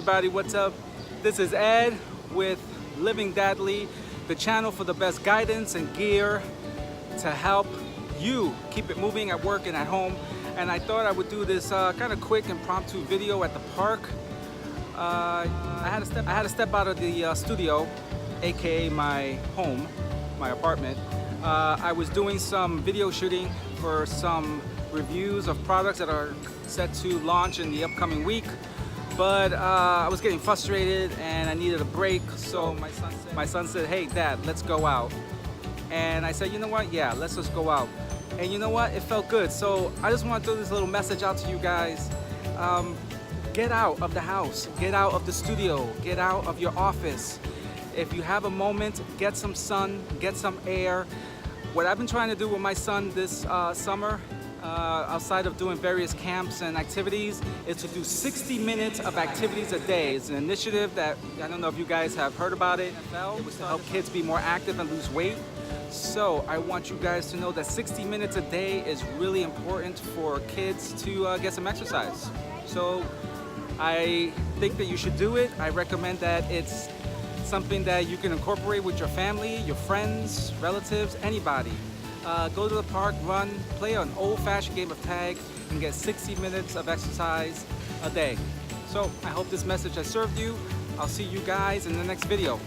everybody, what's up? This is Ed with Living Dadly, the channel for the best guidance and gear to help you keep it moving at work and at home. And I thought I would do this kind of quick impromptu video at the park. I had to step out of the studio, aka my home, my apartment. I was doing some video shooting for some reviews of products that are set to launch in the upcoming week, but I was getting frustrated and I needed a break. So my son said, "Hey Dad, let's go out." And I said, "You know what? Yeah, let's just go out." And you know what? It felt good. So I just want to do this little message out to you guys. Get out of the house, get out of the studio, get out of your office. If you have a moment, get some sun, get some air. What I've been trying to do with my son this summer, outside of doing various camps and activities, is to do 60 minutes of activities a day. It's an initiative that, I don't know if you guys have heard about it. It was to help kids be more active and lose weight. So I want you guys to know that 60 minutes a day is really important for kids to get some exercise. So I think that you should do it. I recommend that it's something that you can incorporate with your family, your friends, relatives, anybody. Go to the park, run, play an old-fashioned game of tag, and get 60 minutes of exercise a day. So I hope this message has served you. I'll see you guys in the next video.